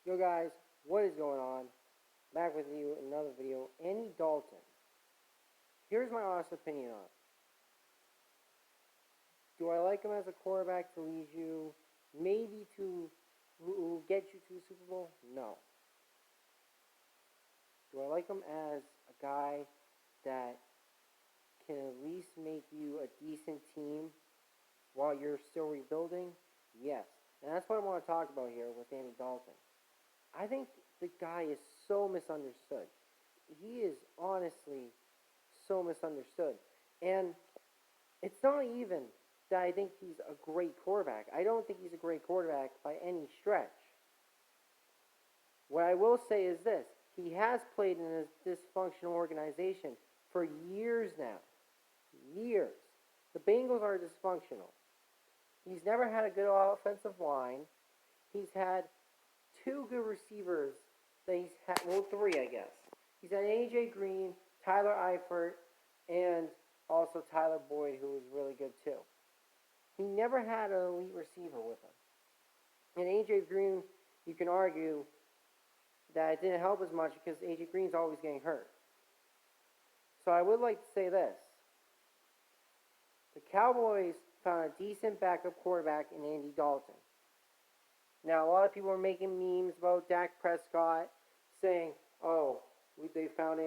Yo guys, what is going on? Back with you in another video. Andy Dalton. Here's my honest opinion on it. Do I like him as a quarterback to lead you, maybe to get you to a Super Bowl? No. Do I like him as a guy that can at least make you a decent team while you're still rebuilding? Yes. And that's what I want to talk about here with Andy Dalton. I think the guy is so misunderstood. He is honestly so misunderstood. And it's not even that I think he's a great quarterback. I don't think he's a great quarterback by any stretch. What I will say is this. He has played in a dysfunctional organization for years now. Years. The Bengals are dysfunctional. He's never had a good offensive line. He's had two good receivers that he's had, well, three, I guess. He's had A.J. Green, Tyler Eifert, and also Tyler Boyd, who was really good too. He never had an elite receiver with him. And A.J. Green, you can argue that it didn't help as much because A.J. Green's always getting hurt. So I would like to say this. The Cowboys found a decent backup quarterback in Andy Dalton. Now, a lot of people are making memes about Dak Prescott, saying, "Oh, they found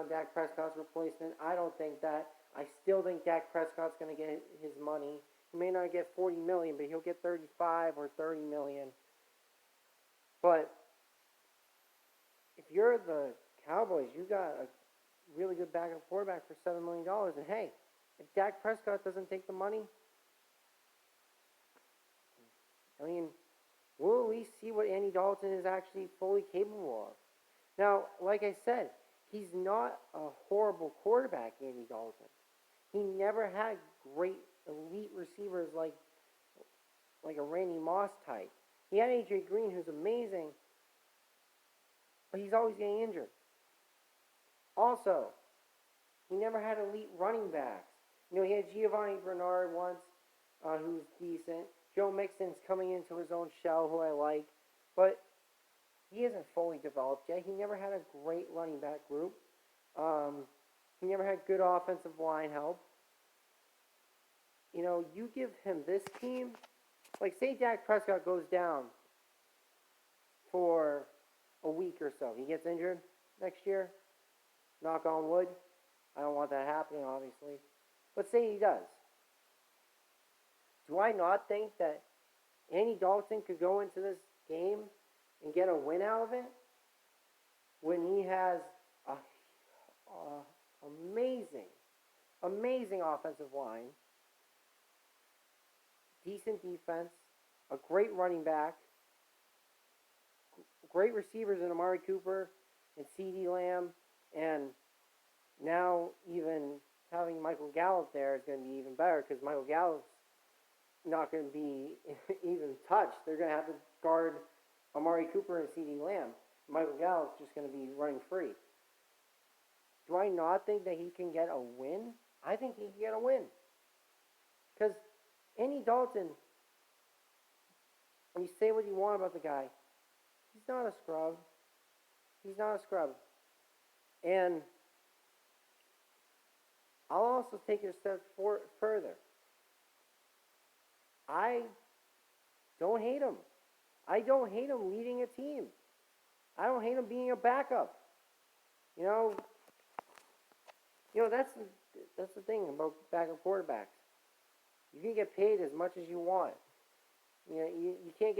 Dak Prescott's replacement." I don't think that. I still think Dak Prescott's going to get his money. He may not get $40 million, but he'll get $35 or $30 million. But if you're the Cowboys, you got a really good backup quarterback for $7 million. And hey, if Dak Prescott doesn't take the money, I mean, we'll at least see what Andy Dalton is actually fully capable of. Now, like I said, he's not a horrible quarterback, Andy Dalton. He never had great elite receivers like a Randy Moss type. He had A.J. Green, who's amazing, but he's always getting injured. Also, he never had elite running backs. You know, he had Giovoni Bernard once, who's decent. Joe Mixon's coming into his own shell, who I like, but he isn't fully developed yet. He never had a great running back group. He never had good offensive line help. You know, you give him this team, like say Dak Prescott goes down for a week or so. He gets injured next year. Knock on wood. I don't want that happening, obviously. But say he does. Do I not think that Andy Dalton could go into this game and get a win out of it when he has a amazing offensive line, decent defense, a great running back, great receivers in Amari Cooper and CeeDee Lamb, and now even having Michael Gallup there is going to be even better because Michael Gallup's not going to be even touched. They're going to have to guard Amari Cooper and CeeDee Lamb. Michael Gallup's just going to be running free. Do I not think that he can get a win? I think he can get a win. Because Andy Dalton, when you say what you want about the guy, he's not a scrub. He's not a scrub. And I'll also take it a step further. I don't hate him. I don't hate him leading a team. I don't hate him being a backup. You know that's the thing about backup quarterbacks. You can get paid as much as you want. You know, you can't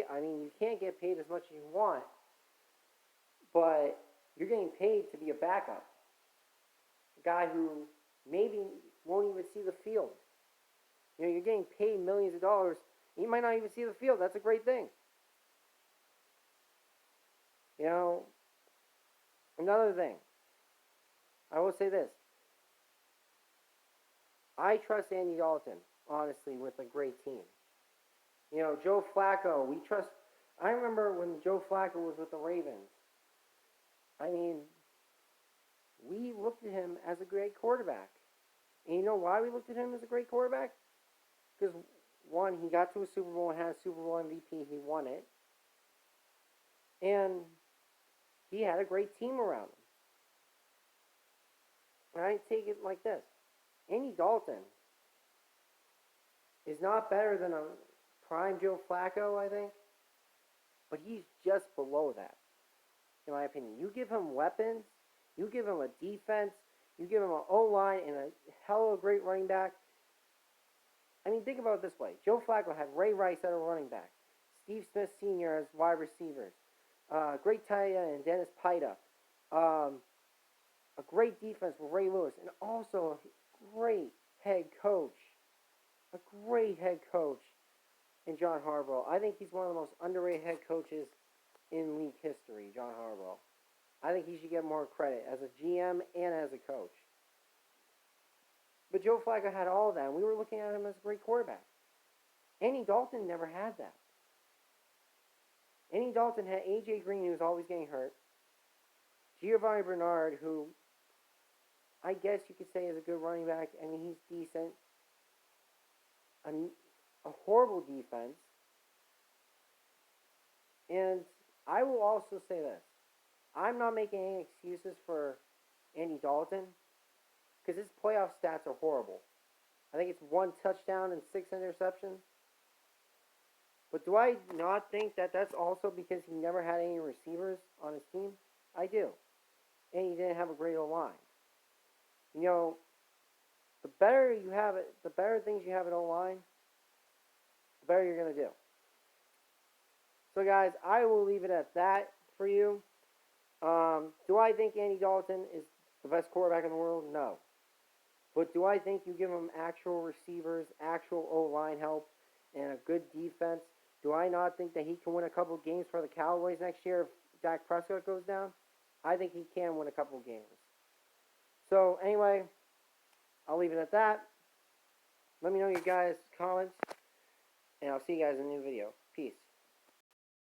get paid as much as you want, but you're getting paid to be a backup. A guy who maybe won't even see the field. You know, you're getting paid millions of dollars. You might not even see the field. That's a great thing. You know, another thing. I will say this. I trust Andy Dalton, honestly, with a great team. You know, Joe Flacco, we trust. I remember when Joe Flacco was with the Ravens. I mean, we looked at him as a great quarterback. And you know why we looked at him as a great quarterback? Because, one, he got to a Super Bowl and had a Super Bowl MVP. He won it. And he had a great team around him. And I take it like this. Andy Dalton is not better than a prime Joe Flacco, I think. But he's just below that, in my opinion. You give him weapons, you give him a defense, you give him an O-line and a hell of a great running back. I mean, think about it this way. Joe Flacco had Ray Rice at a running back, Steve Smith Sr. as wide receivers, great tight end and Dennis Pida, a great defense with Ray Lewis, and also a great head coach. A great head coach in John Harbaugh. I think he's one of the most underrated head coaches in league history, John Harbaugh. I think he should get more credit as a GM and as a coach. But Joe Flacco had all of that, and we were looking at him as a great quarterback. Andy Dalton never had that. Andy Dalton had A.J. Green, who was always getting hurt. Giovanni Bernard, who I guess you could say is a good running back. I mean, he's decent. A horrible defense. And I will also say this. I'm not making any excuses for Andy Dalton because his playoff stats are horrible. I think it's 1 touchdown and 6 interceptions. But do I not think that that's also because he never had any receivers on his team? I do. And he didn't have a great O-line. You know, the better you have it, the better things you have at O-line, the better you're going to do. So, guys, I will leave it at that for you. Do I think Andy Dalton is the best quarterback in the world? No. But do I think you give him actual receivers, actual O-line help, and a good defense? Do I not think that he can win a couple of games for the Cowboys next year if Dak Prescott goes down? I think he can win a couple of games. So, anyway, I'll leave it at that. Let me know your guys' comments, and I'll see you guys in a new video. Peace.